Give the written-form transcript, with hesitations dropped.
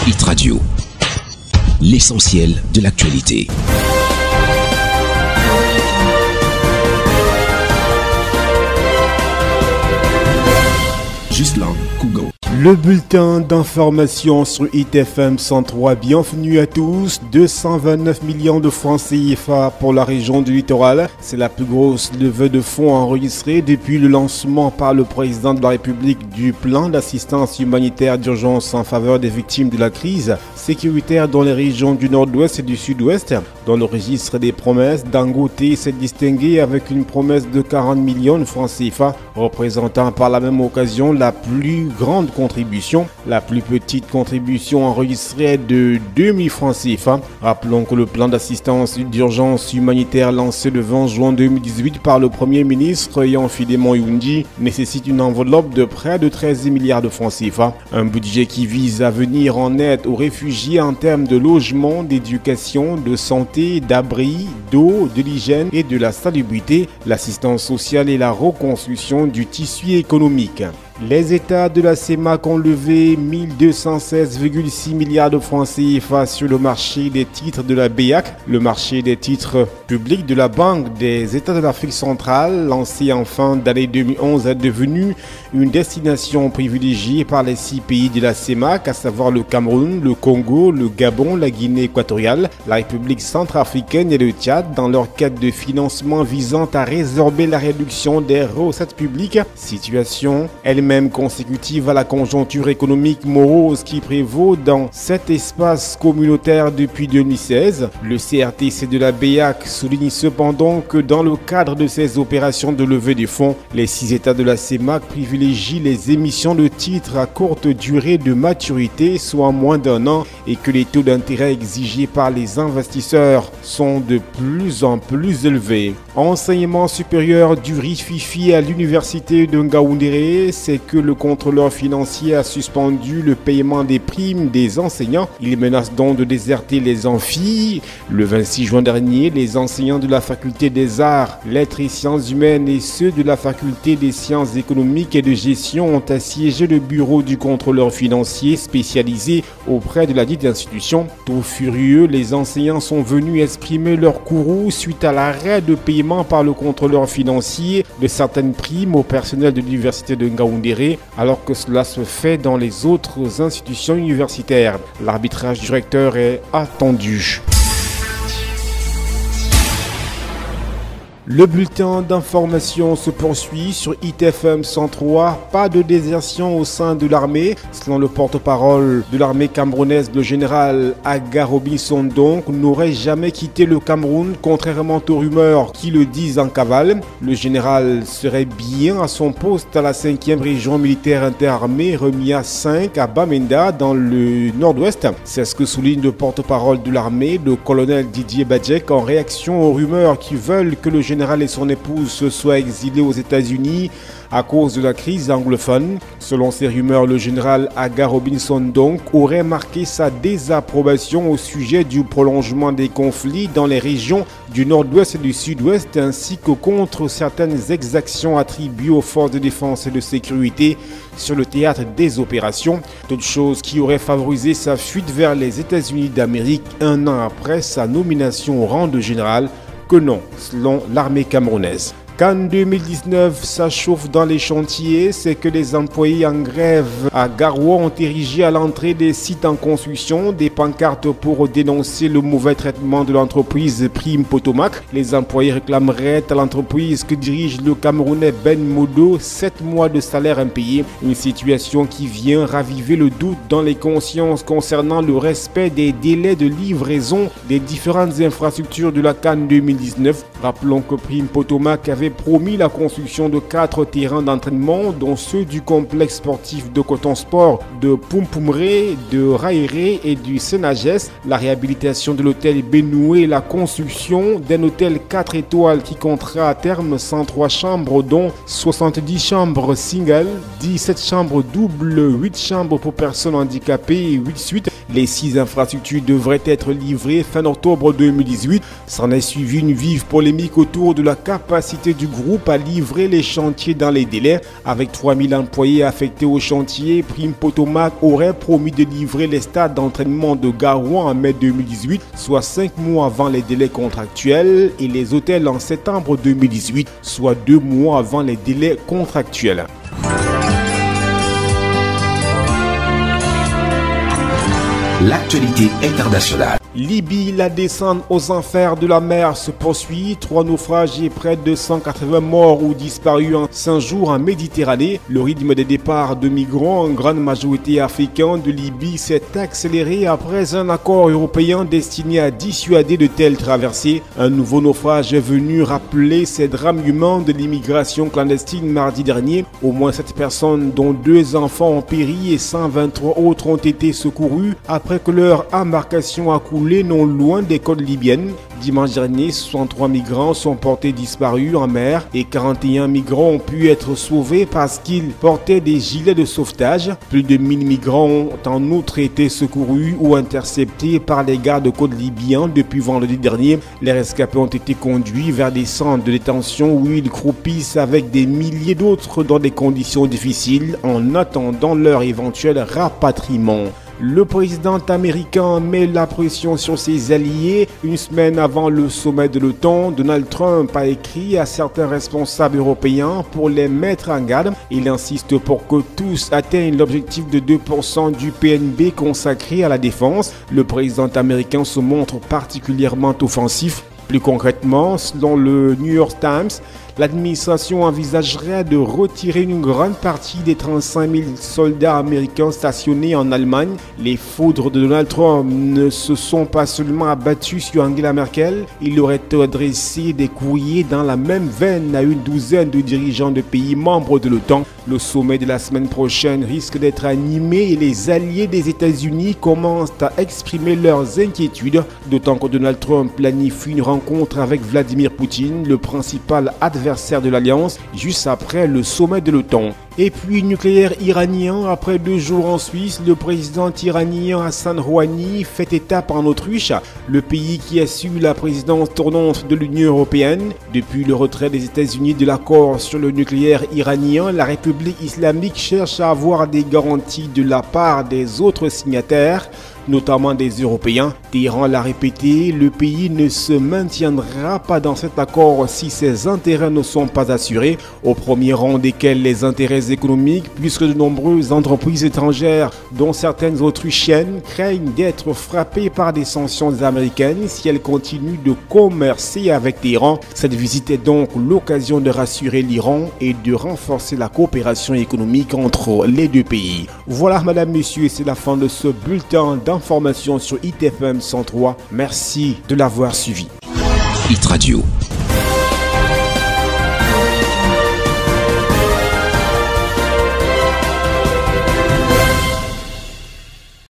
Hit Radio, l'essentiel de l'actualité. Juste là, Kugo. Le bulletin d'information sur ITFM 103. Bienvenue à tous. 229 millions de francs CFA pour la région du littoral. C'est la plus grosse levée de fonds enregistrée depuis le lancement par le président de la République du plan d'assistance humanitaire d'urgence en faveur des victimes de la crise sécuritaire dans les régions du nord-ouest et du sud-ouest. Dans le registre des promesses, Dangote s'est distingué avec une promesse de 40 millions de francs CFA, représentant par la même occasion la plus grande contribution. La plus petite contribution enregistrée de 2000 francs CFA. Rappelons que le plan d'assistance d'urgence humanitaire lancé le 20 juin 2018 par le Premier ministre Yan Fidémon Yundi nécessite une enveloppe de près de 13 milliards de francs CFA. Un budget qui vise à venir en aide aux réfugiés en termes de logement, d'éducation, de santé, d'abri, d'eau, de l'hygiène et de la salubrité, l'assistance sociale et la reconstruction du tissu économique. Les États de la CEMAC ont levé 1216,6 milliards de francs CFA sur le marché des titres de la BEAC. Le marché des titres publics de la Banque des États de l'Afrique centrale, lancé en fin d'année 2011, est devenu une destination privilégiée par les 6 pays de la CEMAC, à savoir le Cameroun, le Congo, le Gabon, la Guinée équatoriale, la République centrafricaine et le Tchad, dans leur quête de financement visant à résorber la réduction des recettes publiques. Situation elle-même consécutive à la conjoncture économique morose qui prévaut dans cet espace communautaire depuis 2016. Le CRTC de la BEAC souligne cependant que dans le cadre de ces opérations de levée de fonds, les 6 États de la CEMAC privilégient les émissions de titres à courte durée de maturité, soit moins d'un an, et que les taux d'intérêt exigés par les investisseurs sont de plus en plus élevés. Enseignement supérieur du RIFIFI à l'université de Ngaoundéré, c'est que le contrôleur financier a suspendu le paiement des primes des enseignants. Il menace donc de déserter les amphis. Le 26 juin dernier, les enseignants de la faculté des arts, lettres et sciences humaines et ceux de la faculté des sciences économiques et de gestion ont assiégé le bureau du contrôleur financier spécialisé auprès de la dite institution. Tout furieux, les enseignants sont venus exprimer leur courroux suite à l'arrêt de paiement par le contrôleur financier de certaines primes au personnel de l'université de Ngaoundéré, alors que cela se fait dans les autres institutions universitaires. L'arbitrage du recteur est attendu. Le bulletin d'information se poursuit sur ITFM 103. Pas de désertion au sein de l'armée. Selon le porte-parole de l'armée camerounaise, le général Aga Robinson donc n'aurait jamais quitté le Cameroun, contrairement aux rumeurs qui le disent en cavale. Le général serait bien à son poste à la 5e région militaire interarmée, remis à 5 à Bamenda dans le nord-ouest. C'est ce que souligne le porte-parole de l'armée, le colonel Didier Badjek, en réaction aux rumeurs qui veulent que le général et son épouse se soient exilés aux États-Unis à cause de la crise anglophone. Selon ces rumeurs, le général Aga Robinson donc aurait marqué sa désapprobation au sujet du prolongement des conflits dans les régions du nord-ouest et du sud-ouest, ainsi que contre certaines exactions attribuées aux forces de défense et de sécurité sur le théâtre des opérations. Toute chose qui aurait favorisé sa fuite vers les États-Unis d'Amérique un an après sa nomination au rang de général. Que non, selon l'armée camerounaise. Cannes 2019, ça chauffe dans les chantiers. C'est que les employés en grève à Garoua ont érigé à l'entrée des sites en construction des pancartes pour dénoncer le mauvais traitement de l'entreprise Prime Potomac. Les employés réclameraient à l'entreprise que dirige le Camerounais Ben Modo 7 mois de salaire impayé. Une situation qui vient raviver le doute dans les consciences concernant le respect des délais de livraison des différentes infrastructures de la Cannes 2019. Rappelons que Prime Potomac avait promis la construction de 4 terrains d'entraînement, dont ceux du complexe sportif de Coton Sport, de Pumpumré, de Raéré et du Sénagès, la réhabilitation de l'hôtel Benoué et la construction d'un hôtel 4 étoiles qui comptera à terme 103 chambres, dont 70 chambres single, 17 chambres doubles, 8 chambres pour personnes handicapées et 8 suites. Les 6 infrastructures devraient être livrées fin octobre 2018. S'en est suivi une vive polémique autour de la capacité du groupe à livrer les chantiers dans les délais. Avec 3000 employés affectés au chantier, Prime Potomac aurait promis de livrer les stades d'entraînement de Garouan en mai 2018, soit 5 mois avant les délais contractuels, et les hôtels en septembre 2018, soit 2 mois avant les délais contractuels. L'actualité internationale. Libye, la descente aux enfers de la mer se poursuit. 3 naufrages et près de 180 morts ou disparus en 5 jours en Méditerranée. Le rythme des départs de migrants, en grande majorité africains, de Libye s'est accéléré après un accord européen destiné à dissuader de telles traversées. Un nouveau naufrage est venu rappeler ces drames humains de l'immigration clandestine mardi dernier. Au moins 7 personnes, dont 2 enfants, ont péri et 123 autres ont été secourus après que leur embarcation a coulé non loin des côtes libyennes. Dimanche dernier, 63 migrants sont portés disparus en mer et 41 migrants ont pu être sauvés parce qu'ils portaient des gilets de sauvetage. Plus de 1000 migrants ont en outre été secourus ou interceptés par les gardes-côtes libyens depuis vendredi dernier. Les rescapés ont été conduits vers des centres de détention où ils croupissent avec des milliers d'autres dans des conditions difficiles en attendant leur éventuel rapatriement. Le président américain met la pression sur ses alliés. Une semaine avant le sommet de l'OTAN, Donald Trump a écrit à certains responsables européens pour les mettre en garde. Il insiste pour que tous atteignent l'objectif de 2% du PNB consacré à la défense. Le président américain se montre particulièrement offensif. Plus concrètement, selon le New York Times, l'administration envisagerait de retirer une grande partie des 35 000 soldats américains stationnés en Allemagne. Les foudres de Donald Trump ne se sont pas seulement abattues sur Angela Merkel, il aurait adressé des courriers dans la même veine à une douzaine de dirigeants de pays membres de l'OTAN. Le sommet de la semaine prochaine risque d'être animé et les alliés des États-Unis commencent à exprimer leurs inquiétudes, d'autant que Donald Trump planifie une rencontre avec Vladimir Poutine, le principal adversaire de l'Alliance, juste après le sommet de l'OTAN. Et puis nucléaire iranien, après 2 jours en Suisse, le président iranien Hassan Rouhani fait étape en Autriche, le pays qui a su la présidence tournante de l'Union européenne. Depuis le retrait des États-Unis de l'accord sur le nucléaire iranien, la République islamique cherche à avoir des garanties de la part des autres signataires, notamment des Européens. Téhéran l'a répété, le pays ne se maintiendra pas dans cet accord si ses intérêts ne sont pas assurés, au premier rang desquels les intérêts économiques, puisque de nombreuses entreprises étrangères, dont certaines autrichiennes, craignent d'être frappées par des sanctions américaines si elles continuent de commercer avec Téhéran. Cette visite est donc l'occasion de rassurer l'Iran et de renforcer la coopération économique entre les 2 pays. Voilà, madame, messieurs, c'est la fin de ce bulletin d'information sur ITFM 103. Merci de l'avoir suivi. Hit Radio.